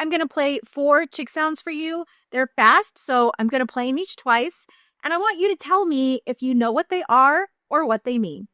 I'm going to play 4 chick sounds for you. They're fast, so I'm going to play them each twice. And I want you to tell me if you know what they are or what they mean.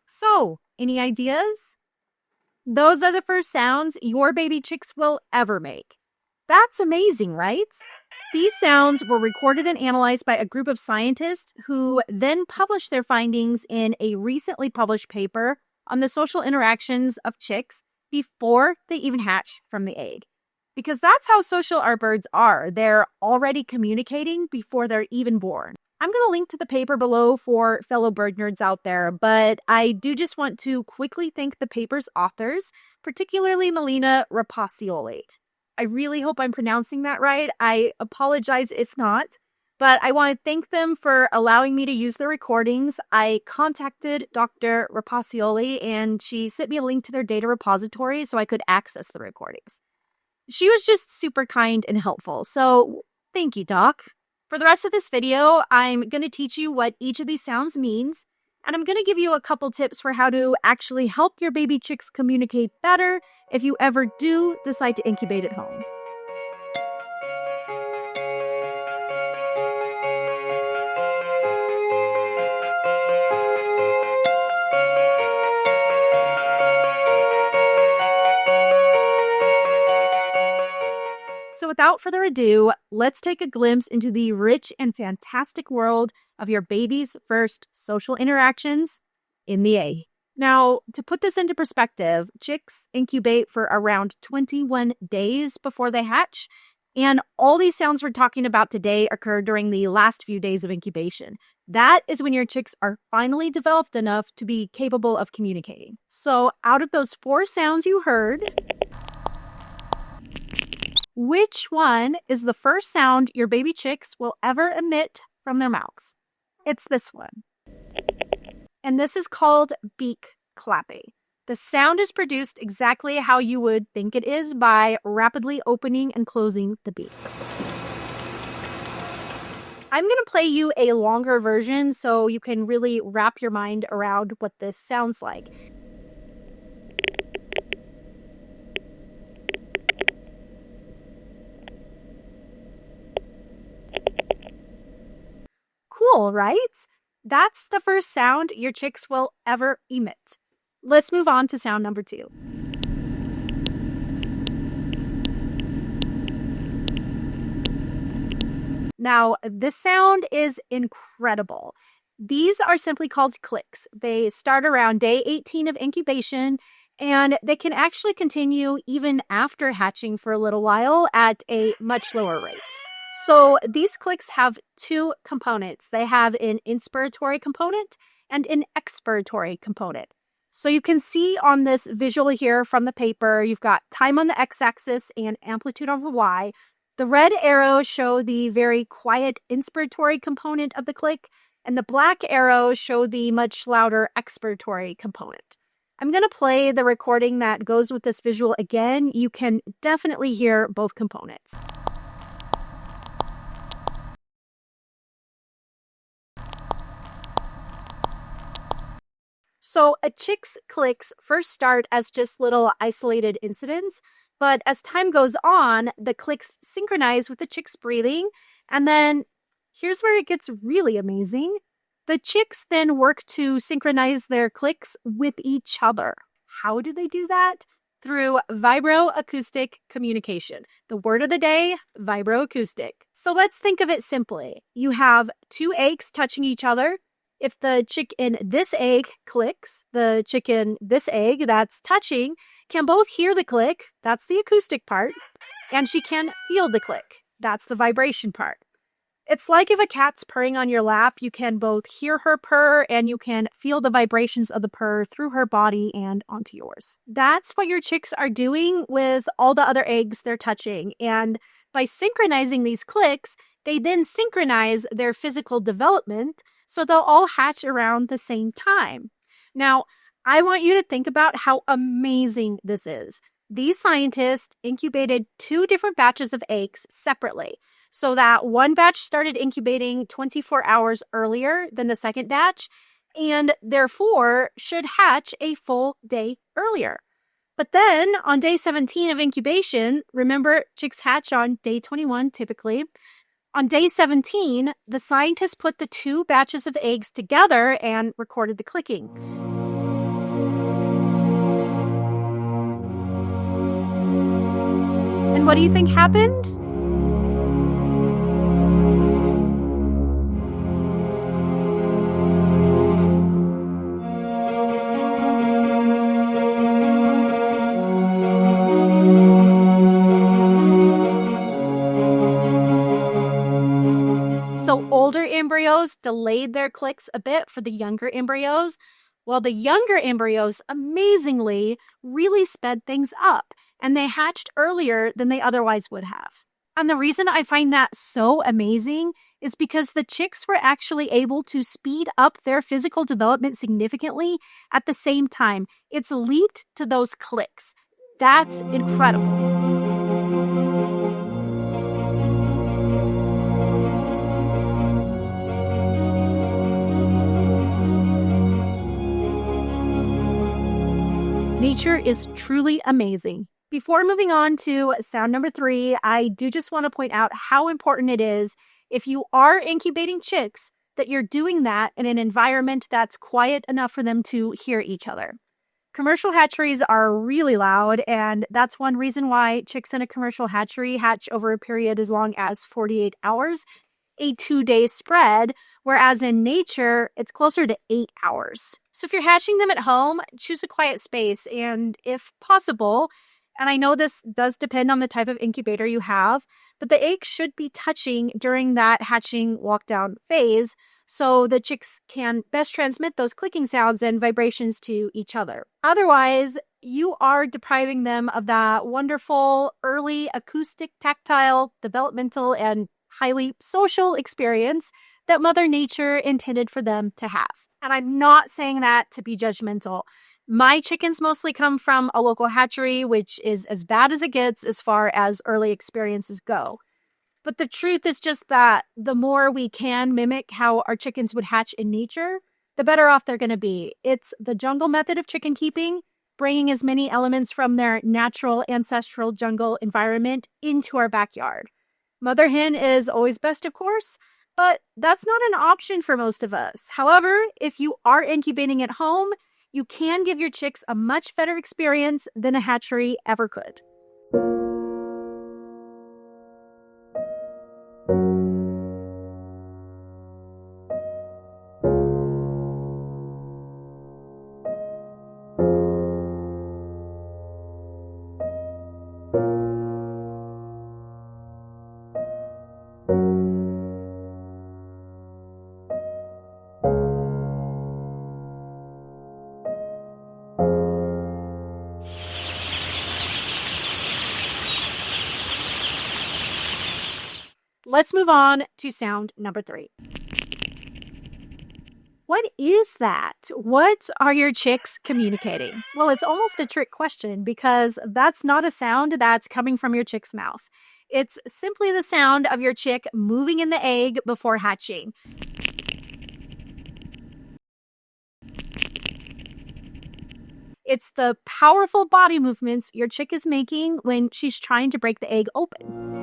So, any ideas? Those are the first sounds your baby chicks will ever make. That's amazing, right? These sounds were recorded and analyzed by a group of scientists who then published their findings in a recently published paper on the social interactions of chicks before they even hatch from the egg. Because that's how social our birds are. They're already communicating before they're even born. I'm going to link to the paper below for fellow bird nerds out there, but I do just want to quickly thank the paper's authors, particularly Melina Rapacioli. I really hope I'm pronouncing that right. I apologize if not, but I want to thank them for allowing me to use the recordings. I contacted Dr. Rapacioli and she sent me a link to their data repository so I could access the recordings. She was just super kind and helpful, so thank you, Doc. For the rest of this video, I'm going to teach you what each of these sounds means, and I'm going to give you a couple tips for how to actually help your baby chicks communicate better if you ever do decide to incubate at home. So without further ado, let's take a glimpse into the rich and fantastic world of your baby's first social interactions in the egg. Now, to put this into perspective, chicks incubate for around 21 days before they hatch, and all these sounds we're talking about today occur during the last few days of incubation. That is when your chicks are finally developed enough to be capable of communicating. So out of those 4 sounds you heard, which one is the first sound your baby chicks will ever emit from their mouths? It's this one. And this is called beak clapping. The sound is produced exactly how you would think it is by rapidly opening and closing the beak. I'm going to play you a longer version so you can really wrap your mind around what this sounds like. Cool, right? That's the first sound your chicks will ever emit. Let's move on to sound number 2. Now, this sound is incredible. These are simply called clicks. They start around day 18 of incubation, and they can actually continue even after hatching for a little while at a much lower rate. So these clicks have 2 components. They have an inspiratory component and an expiratory component. So you can see on this visual here from the paper, you've got time on the x-axis and amplitude on the y. The red arrows show the very quiet inspiratory component of the click, and the black arrows show the much louder expiratory component. I'm going to play the recording that goes with this visual again. You can definitely hear both components. So a chick's clicks first start as just little isolated incidents, but as time goes on, the clicks synchronize with the chick's breathing, and then here's where it gets really amazing. The chicks then work to synchronize their clicks with each other. How do they do that? Through vibroacoustic communication. The word of the day, vibroacoustic. So let's think of it simply. You have 2 eggs touching each other. If the chick in this egg clicks, the chick in this egg that's touching can both hear the click, that's the acoustic part, and she can feel the click, that's the vibration part. It's like if a cat's purring on your lap, you can both hear her purr and you can feel the vibrations of the purr through her body and onto yours. That's what your chicks are doing with all the other eggs they're touching. And by synchronizing these clicks, they then synchronize their physical development so they'll all hatch around the same time. Now, I want you to think about how amazing this is. These scientists incubated 2 different batches of eggs separately, so that one batch started incubating 24 hours earlier than the second batch, and therefore should hatch a full day earlier. But then on day 17 of incubation, remember chicks hatch on day 21 typically. On day 17, the scientists put the 2 batches of eggs together and recorded the clicking. And what do you think happened? So older embryos delayed their clicks a bit for the younger embryos, while the younger embryos amazingly really sped things up, and they hatched earlier than they otherwise would have. And the reason I find that so amazing is because the chicks were actually able to speed up their physical development significantly at the same time. It's leaped to those clicks. That's incredible. Nature is truly amazing. Before moving on to sound number 3, I do just want to point out how important it is, if you are incubating chicks, that you're doing that in an environment that's quiet enough for them to hear each other. Commercial hatcheries are really loud, and that's one reason why chicks in a commercial hatchery hatch over a period as long as 48 hours, a 2-day spread, whereas in nature, it's closer to 8 hours. So if you're hatching them at home, choose a quiet space, and if possible, and I know this does depend on the type of incubator you have, but the eggs should be touching during that hatching walk-down phase so the chicks can best transmit those clicking sounds and vibrations to each other. Otherwise, you are depriving them of that wonderful early acoustic, tactile, developmental, and highly social experience that Mother Nature intended for them to have. And I'm not saying that to be judgmental. My chickens mostly come from a local hatchery, which is as bad as it gets as far as early experiences go. But the truth is just that the more we can mimic how our chickens would hatch in nature, the better off they're going to be. It's the jungle method of chicken keeping, bringing as many elements from their natural ancestral jungle environment into our backyard. Mother hen is always best, of course, but that's not an option for most of us. However, if you are incubating at home, you can give your chicks a much better experience than a hatchery ever could. Let's move on to sound number 3. What is that? What are your chicks communicating? Well, it's almost a trick question because that's not a sound that's coming from your chick's mouth. It's simply the sound of your chick moving in the egg before hatching. It's the powerful body movements your chick is making when she's trying to break the egg open.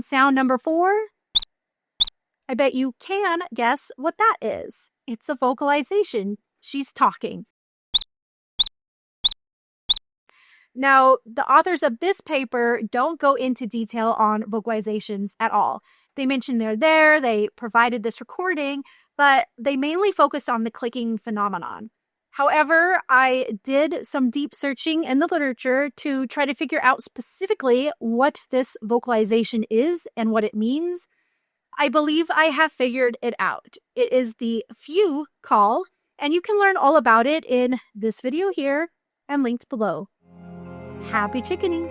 And sound number 4, I bet you can guess what that is. It's a vocalization. She's talking. Now, the authors of this paper don't go into detail on vocalizations at all. They mention they're there, they provided this recording, but they mainly focused on the clicking phenomenon. However, I did some deep searching in the literature to try to figure out specifically what this vocalization is and what it means. I believe I have figured it out. It is the few call, and you can learn all about it in this video here and linked below. Happy chickening!